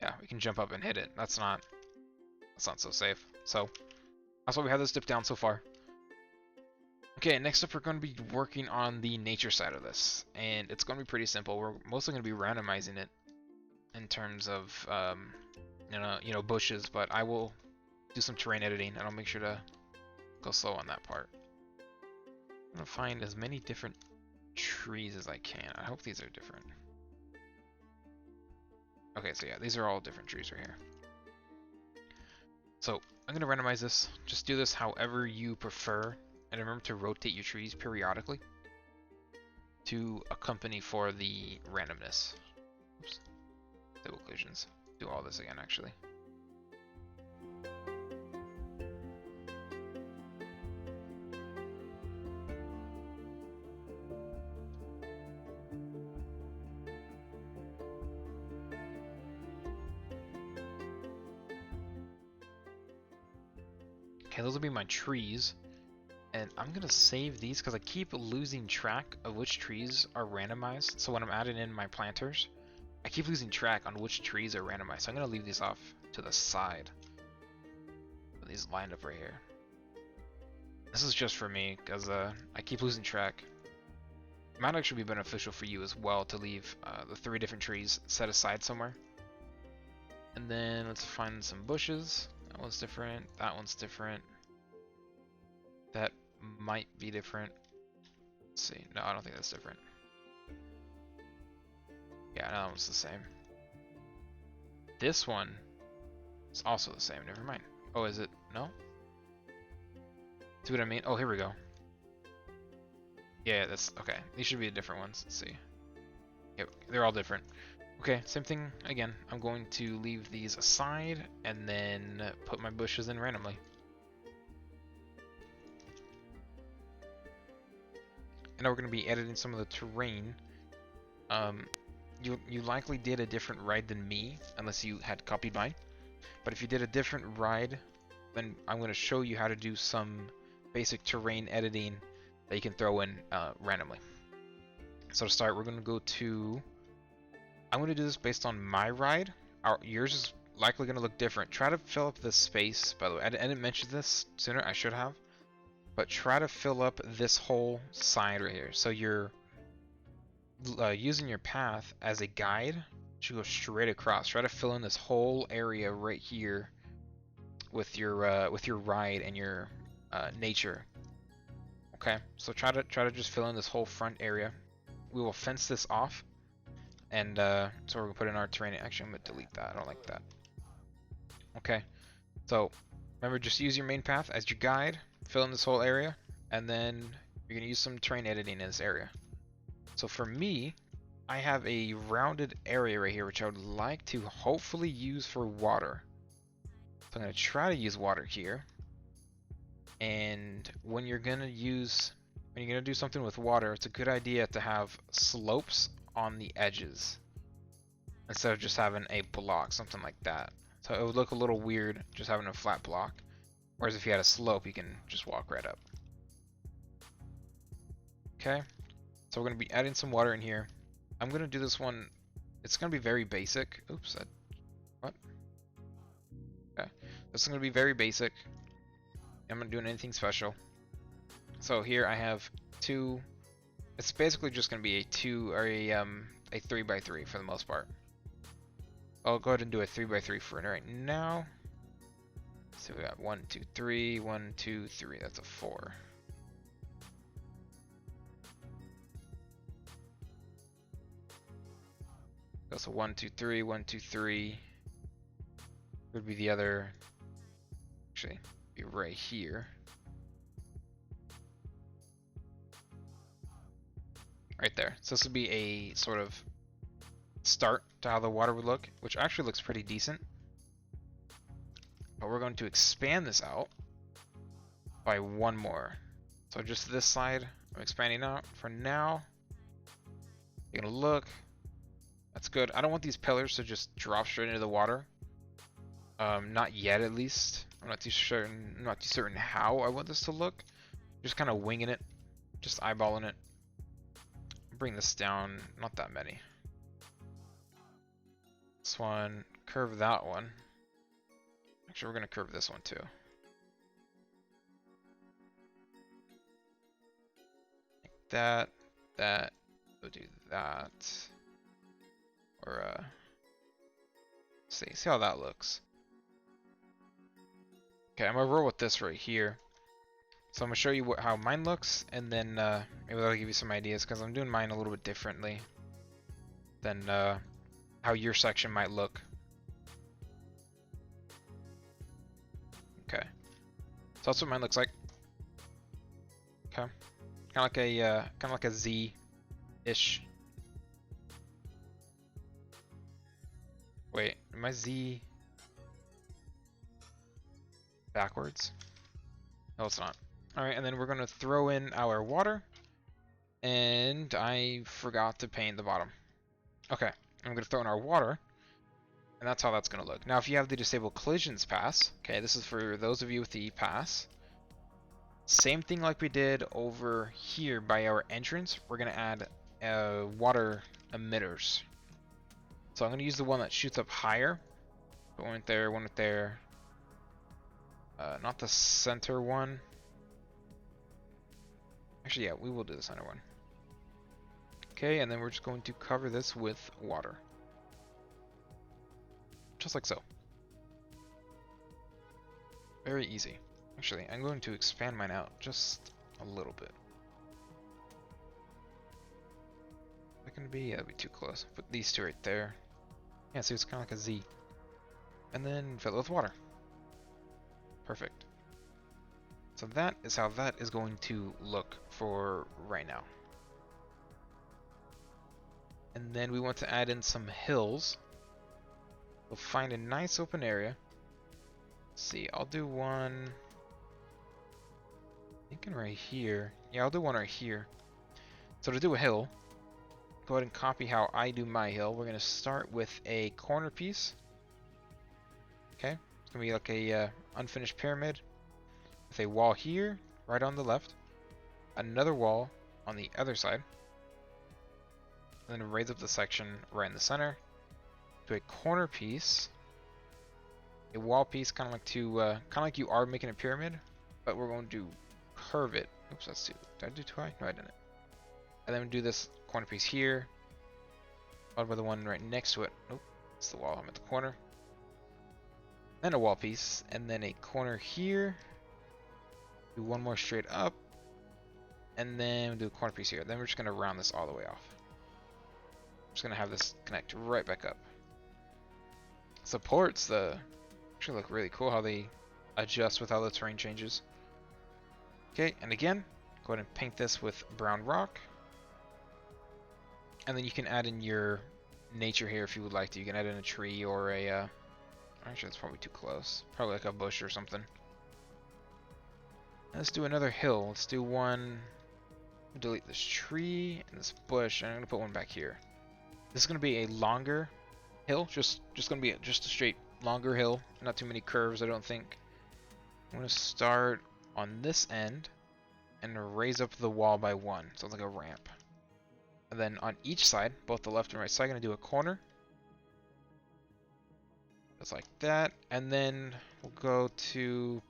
Yeah, we can jump up and hit it. That's not so safe. So that's why we have this dip down so far. Okay, next up we're going to be working on the nature side of this, and it's going to be pretty simple. We're mostly going to be randomizing it in terms of bushes, but I will do some terrain editing, and I'll make sure to go slow on that part. I'm going to find as many different trees as I can. I hope these are different. Okay, so yeah, these are all different trees right here. So I'm going to randomize this. Just do this however you prefer, and remember to rotate your trees periodically to accompany for the randomness. Oops. Double collisions. Do all this again, actually. Okay, those will be my trees. And I'm gonna save these because I keep losing track of which trees are randomized. So when I'm adding in my planters, I keep losing track on which trees are randomized. So I'm gonna leave these off to the side. These lined up right here. This is just for me because I keep losing track. It might actually be beneficial for you as well to leave the 3 different trees set aside somewhere. And then let's find some bushes. That one's different. That one's different. That might be different. Let's see. No, I don't think that's different. Yeah, that one's the same. This one is also the same. Never mind. Oh, is it? No? See what I mean? Oh, here we go. Yeah, that's okay. These should be the different ones. Let's see. Yep, they're all different. Okay, same thing again. I'm going to leave these aside and then put my bushes in randomly. And now we're going to be editing some of the terrain. You likely did a different ride than me, unless you had copied mine. But if you did a different ride, then I'm going to show you how to do some basic terrain editing that you can throw in randomly. So to start, we're going to go to... I'm going to do this based on my ride. Yours is likely going to look different. Try to fill up this space, by the way. I didn't mention this sooner, I should have. But try to fill up this whole side right here. So you're using your path as a guide to go straight across. Try to fill in this whole area right here with your ride and your nature. Okay, so try to just fill in this whole front area. We will fence this off, and so we're gonna put in our terrain. Actually, I'm gonna delete that. I don't like that. Okay, so remember, just use your main path as your guide. Fill in this whole area, and then you're gonna use some terrain editing in this area. So for me, I have a rounded area right here, which I would like to hopefully use for water. So I'm gonna try to use water here. And when you're gonna do something with water, it's a good idea to have slopes on the edges instead of just having a block, something like that. So it would look a little weird just having a flat block. Whereas if you had a slope, you can just walk right up. Okay, so we're going to be adding some water in here. I'm going to do this one, it's going to be very basic. Oops, what? Okay, this is going to be very basic. I'm not doing anything special. So here I have 2, it's basically just going to be a 3x3 for the most part. I'll go ahead and do a 3x3 for right now. So we got 1, 2, 3, 1, 2, 3. That's a 4. So 1, 2, 3, 1, 2, 3 would be the other. Actually, be right here. Right there. So this would be a sort of start to how the water would look, which actually looks pretty decent. But we're going to expand this out by 1 more. So just this side, I'm expanding out. For now, you're gonna look. That's good. I don't want these pillars to just drop straight into the water. Not yet, at least. I'm not too certain how I want this to look. Just kind of winging it, just eyeballing it. Bring this down. Not that many. This one curve that one. Actually, we're gonna curve this one too. Like that, that, we'll do that. Or see how that looks. Okay, I'm gonna roll with this right here. So I'm gonna show you how mine looks, and then maybe that'll give you some ideas, because I'm doing mine a little bit differently than how your section might look. Okay, so that's what mine looks like. Okay, kind of like a Z-ish. Wait, am I Z backwards? No, it's not. Alright, and then we're going to throw in our water. And I forgot to paint the bottom. Okay, I'm going to throw in our water. And that's how that's going to look. Now, if you have the disable collisions pass, okay, this is for those of you with the pass. Same thing like we did over here by our entrance. We're going to add water emitters. So I'm going to use the one that shoots up higher. One right there, one right there. Not the center one. Actually, yeah, we will do the center one. Okay, and then we're just going to cover this with water. Just like so. Very easy. Actually, I'm going to expand mine out just a little bit. Is that going to be? Yeah, that'd be too close. Put these two right there. Yeah, see, it's kind of like a Z. And then fill it with water. Perfect. So that is how that is going to look for right now. And then we want to add in some hills. We'll find a nice open area. Let's see, I'll do one thinking right here. Yeah, I'll do one right here. So to do a hill, go ahead and copy how I do my hill. We're going to start with a corner piece. Okay, it's going to be like a unfinished pyramid with a wall here, right on the left, another wall on the other side, and then raise up the section right in the center, do a corner piece, a wall piece, kind of like you are making a pyramid, but we're going to curve it. Oops, that's too. Did I do too high? No, I didn't. And then we do this corner piece here, followed by the one right next to it. Nope, it's the wall. I'm at the corner. Then a wall piece, and then a corner here. Do one more straight up, and then we'll do a corner piece here. Then we're just going to round this all the way off. Just going to have this connect right back up. Supports actually look really cool how they adjust with how the terrain changes. Okay, and again, go ahead and paint this with brown rock. And then you can add in your nature here if you would like to. You can add in a tree or a... actually, that's probably too close. Probably like a bush or something. Let's do another hill. Let's do one... delete this tree and this bush, and I'm going to put one back here. This is going to be a longer hill. Just going to be just a straight longer hill. Not too many curves, I don't think. I'm going to start on this end and raise up the wall by one. So it's like a ramp. And then on each side, both the left and right side, I'm going to do a corner. Just like that. And then we'll go to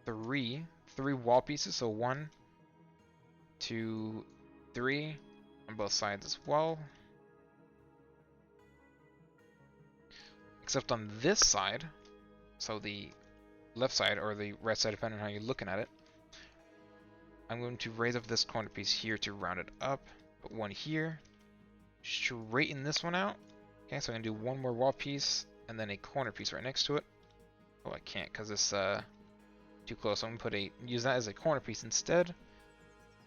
three wall pieces. So 1, 2, 3 on both sides as well. Except on this side, so the left side or the right side, depending on how you're looking at it, I'm going to raise up this corner piece here to round it up. Put one here, straighten this one out. Okay, so I'm going to do one more wall piece and then a corner piece right next to it. Oh, I can't because it's too close. So I'm going to use that as a corner piece instead.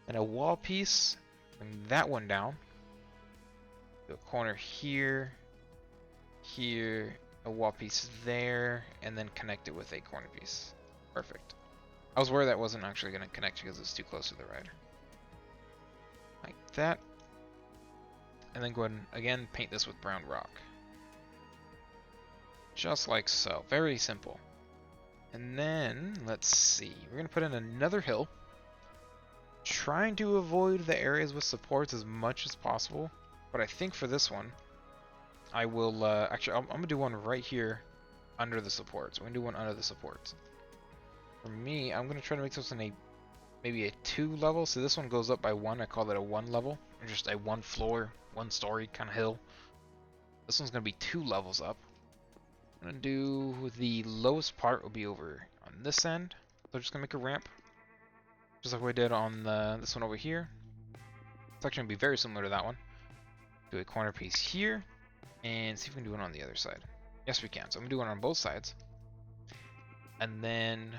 And a wall piece, bring that one down. Do a corner here, here, a wall piece there, and then connect it with a corner piece. Perfect. I was worried that wasn't actually going to connect because it's too close to the rider. Like that. And then go ahead and again paint this with brown rock. Just like so. Very simple. And then, let's see. We're going to put in another hill. Trying to avoid the areas with supports as much as possible. But I think for this one, I will actually I'm gonna do one right here under the supports. I'm gonna do one under the supports. For me, I'm gonna try to make this in a maybe a 2 level. So this one goes up by 1. I call it a 1 level, or just a 1 floor, 1 story kind of hill. This one's gonna be 2 levels up. I'm gonna do the lowest part will be over on this end. So I'm just gonna make a ramp, just like we did on this one over here. It's actually gonna be very similar to that one. Do a corner piece here, and see if we can do it on the other side. Yes, we can. So I'm gonna do one on both sides, and then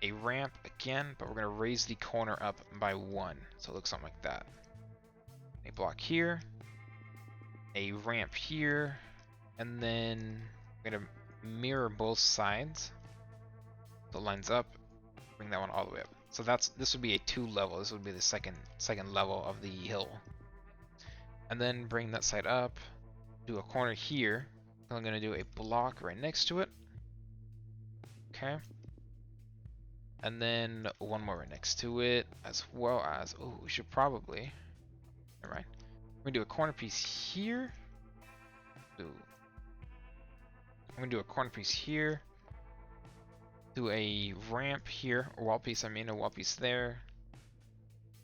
a ramp again, but we're gonna raise the corner up by 1, so it looks something like that. A block here, a ramp here, and then I'm gonna mirror both sides so it lines up, bring that one all the way up. So this would be a 2 level. This would be the second level of the hill. And then bring that side up, do a corner here. I'm gonna do a block right next to it. Okay. And then one more right next to it, as well as, oh, we should probably, never mind. We're gonna do a corner piece here. Ooh. I'm gonna do a corner piece here. Do a ramp here, or wall piece, I mean, a wall piece there.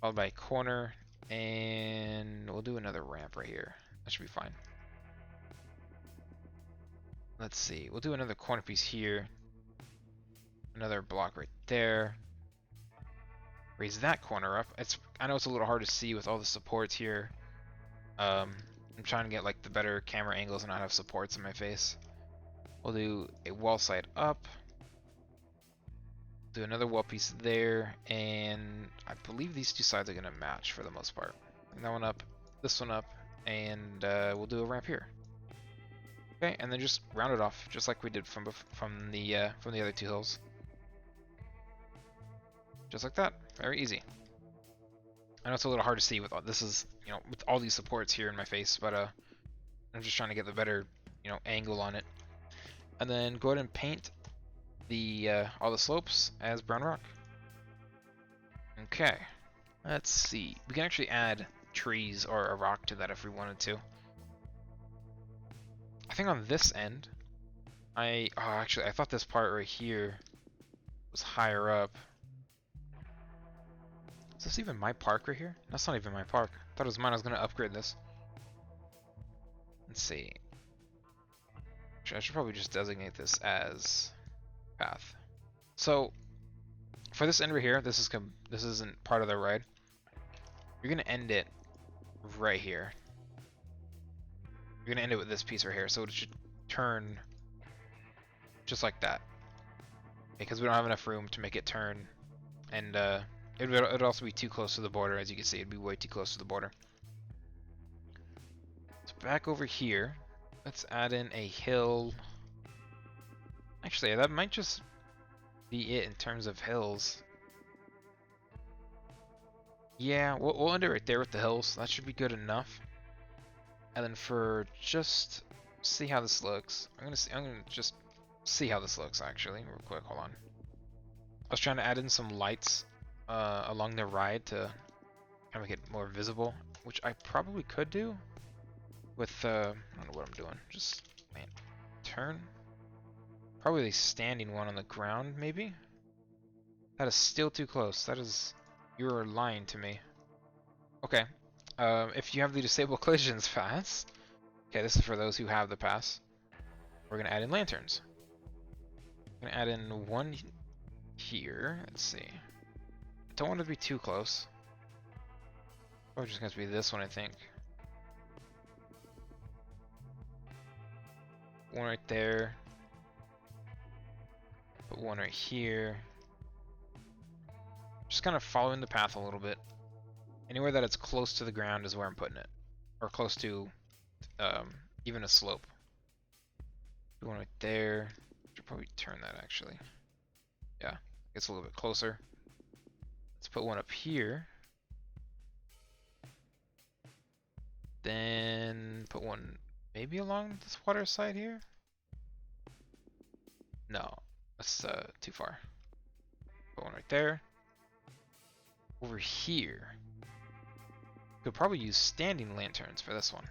Followed by a corner, and we'll do another ramp right here. That should be fine. Let's see, we'll do another corner piece here. Another block right there. Raise that corner up. I know it's a little hard to see with all the supports here. I'm trying to get like the better camera angles and not have supports in my face. We'll do a wall side up. Do another wall piece there, and I believe these 2 sides are gonna match for the most part. Bring that one up, this one up, and we'll do a ramp here. Okay, and then just round it off, just like we did from the other 2 hills. Just like that, very easy. I know it's a little hard to see with all this is, with all these supports here in my face, but I'm just trying to get the better, angle on it. And then go ahead and paint all the slopes as brown rock. Okay, let's see. We can actually add trees or a rock to that if we wanted to. I think on this end, actually I thought this part right here was higher up. Is this even my park right here? That's not even my park. I thought it was mine. I was gonna upgrade this. Let's see. Actually, I should probably just designate this as path. So for this end right here, this isn't part of the ride. You're gonna end it right here. You're gonna end it with this piece right here, so it should turn just like that. Because we don't have enough room to make it turn, and it'd also be too close to the border. As you can see, it'd be way too close to the border. So back over here, let's add in a hill. Actually, that might just be it in terms of hills. Yeah, we'll end it right there with the hills. That should be good enough. And then for just see how this looks, I'm gonna just see how this looks actually, real quick. Hold on. I was trying to add in some lights along the ride to kind of make it more visible, which I probably could do with I don't know what I'm doing. Just turn. Probably a standing one on the ground, maybe. That is still too close. You're lying to me. Okay. If you have the disable collisions pass, okay, this is for those who have the pass. We're gonna add in lanterns. We're gonna add in one here. Let's see. I don't want it to be too close. Probably just gonna be this one, I think. One right there. Put one right here. Just kind of following the path a little bit. Anywhere that it's close to the ground is where I'm putting it, or close to even a slope. Put one right there. Should probably turn that actually. Yeah, gets a little bit closer. Let's put one up here. Then put one maybe along this water side here. No, that's too far. Put one right there. Over here. Could probably use standing lanterns for this one.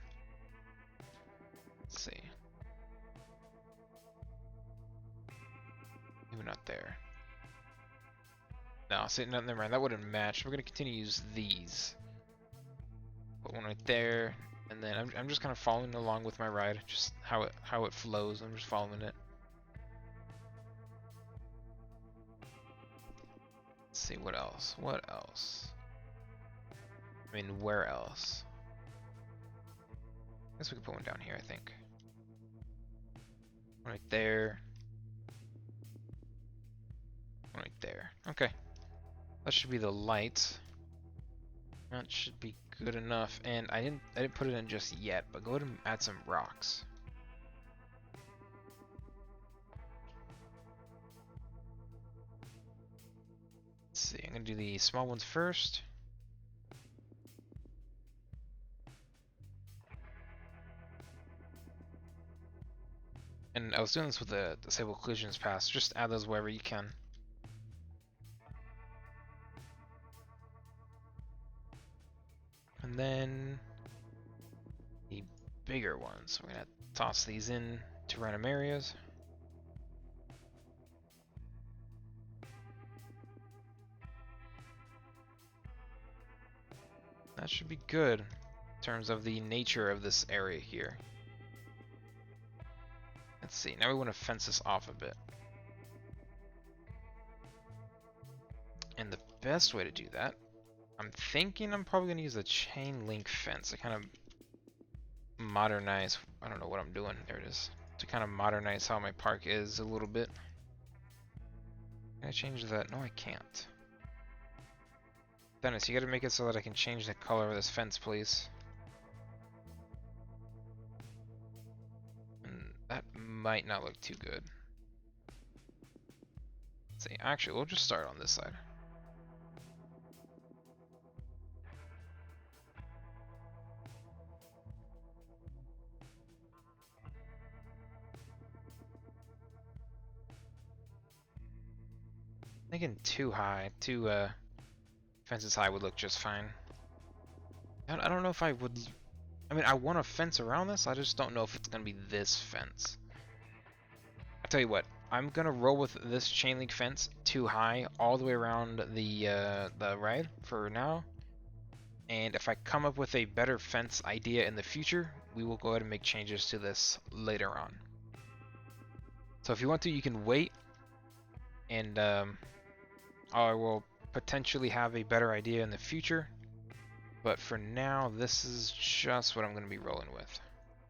Let's see. Maybe not there. No, see, no, never mind. That wouldn't match. We're gonna continue to use these. Put one right there, and then I'm just kind of following along with my ride, just how it flows. I'm just following it. Let's see what else. What else? I mean, where else? I guess we could put one down here. I think. Right there. Right there. Okay. That should be the light. That should be good enough. And I didn't put it in just yet, but go ahead and add some rocks. Let's see. I'm gonna do the small ones first. And I was doing this with the disable collisions pass. Just add those wherever you can. And then the bigger ones. We're gonna toss these in to random areas. That should be good in terms of the nature of this area here. Let's see, now we want to fence this off a bit. And the best way to do that, I'm thinking I'm probably going to use a chain link fence to kind of modernize, I don't know what I'm doing, there it is, to kind of modernize how my park is a little bit. Can I change that? No, I can't. Dennis, you got to make it so that I can change the color of this fence, please. That might not look too good. Let's see, actually, we'll just start on this side. Thinking too high, two fences high would look just fine. I don't know if I would. I mean, I want a fence around this. I just don't know if it's gonna be this fence. I'll tell you what. I'm gonna roll with this chain link fence too high all the way around the ride for now. And if I come up with a better fence idea in the future, we will go ahead and make changes to this later on. So if you want to, you can wait, and I will potentially have a better idea in the future. But for now, this is just what I'm going to be rolling with.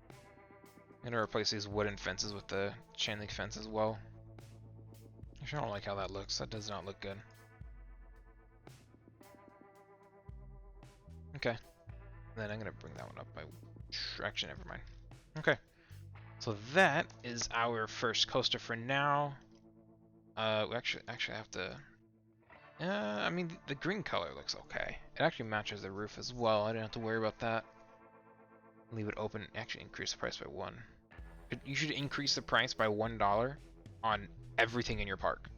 I'm going to replace these wooden fences with the chain link fence as well. Actually, I don't like how that looks. That does not look good. Okay. Then I'm going to bring that one up by... Actually, never mind. Okay. So that is our first coaster for now. We actually have to... I mean, the green color looks okay. It actually matches the roof as well. I didn't have to worry about that. Leave it open. Actually, increase the price by $1. You should increase the price by $1 on everything in your park.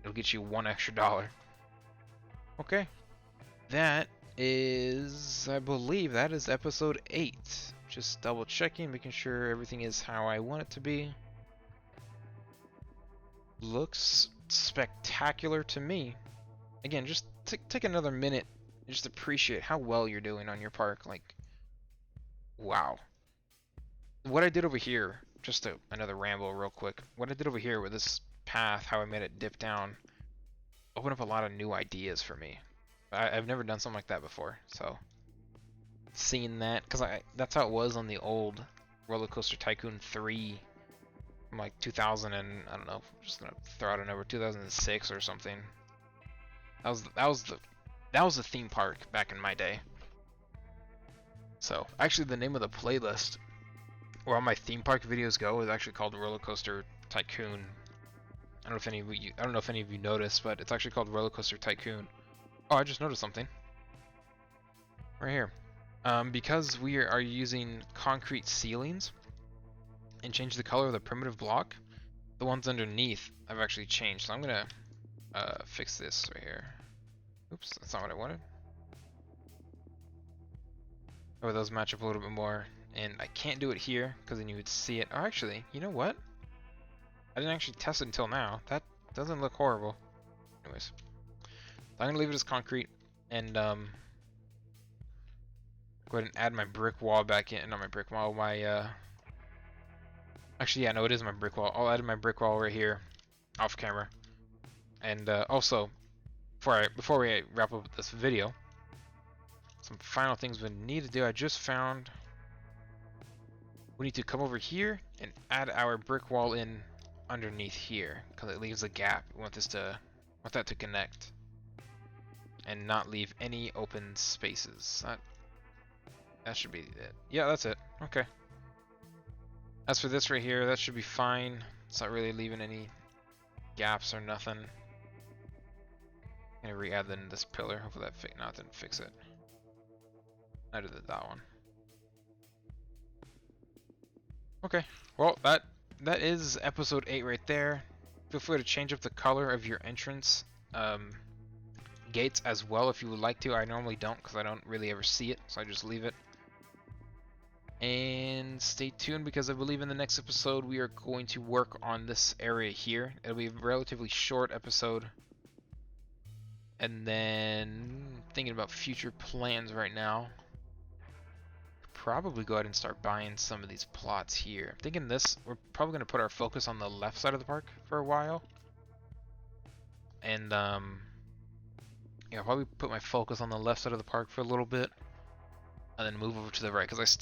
It'll get you $1 extra. Okay. That is, I believe, that is episode 8. Just double checking, making sure everything is how I want it to be. Looks spectacular to me. Again, just take another minute, just appreciate how well you're doing on your park. Like, wow. What I did over here, just another ramble real quick. What I did over here with this path, how I made it dip down, opened up a lot of new ideas for me. I've never done something like that before, so seeing that, because that's how it was on the old Roller Coaster Tycoon 3. From like 2000 and I don't know, I'm just gonna throw out a number, 2006 or something. That was the theme park back in my day. So actually, the name of the playlist where all my theme park videos go is actually called Roller Coaster Tycoon. I don't know if any of you noticed, but it's actually called Roller Coaster Tycoon. Oh, I just noticed something right here. Because we are using concrete ceilings and change the color of the primitive block, the ones underneath I've actually changed. So I'm gonna fix this right here. Oops, that's not what I wanted. Oh, those match up a little bit more. And I can't do it here because then you would see it. Or actually, you know what? I didn't actually test it until now. That doesn't look horrible. Anyways, I'm gonna leave it as concrete and go ahead and add my brick wall back in. Not my brick wall, my actually, yeah, no, it is my brick wall. I'll add my brick wall right here, off camera. And also, before we wrap up this video, some final things we need to do. I just found we need to come over here and add our brick wall in underneath here because it leaves a gap. We want that to connect and not leave any open spaces. That should be it. Yeah, that's it. Okay. As for this right here, that should be fine. It's not really leaving any gaps or nothing. I'm gonna re-add then this pillar. Hopefully that didn't fix it. I did that one. Okay. Well, that is episode 8 right there. Feel free to change up the color of your entrance gates as well if you would like to. I normally don't because I don't really ever see it, so I just leave it. And stay tuned because I believe in the next episode we are going to work on this area here. It'll be a relatively short episode. And then thinking about future plans right now. Probably go ahead and start buying some of these plots here. I'm thinking we're probably going to put our focus on the left side of the park for a while. And yeah, I'll probably put my focus on the left side of the park for a little bit. And then move over to the right because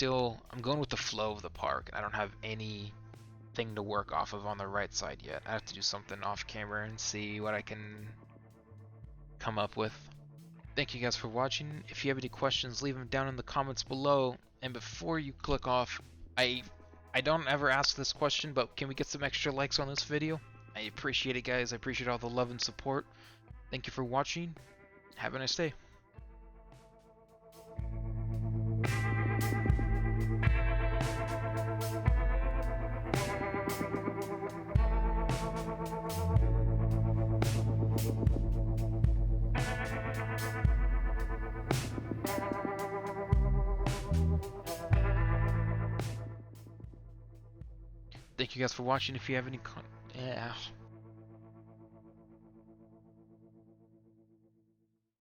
I'm going with the flow of the park. I don't have anything to work off of on the right side yet. I have to do something off camera and see what I can come up with. Thank you guys for watching. If you have any questions, leave them down in the comments below. And before you click off, I don't ever ask this question, but can we get some extra likes on this video? I appreciate it, guys. I appreciate all the love and support. Thank you for watching. Have a nice day. Thank you guys for watching. If you have any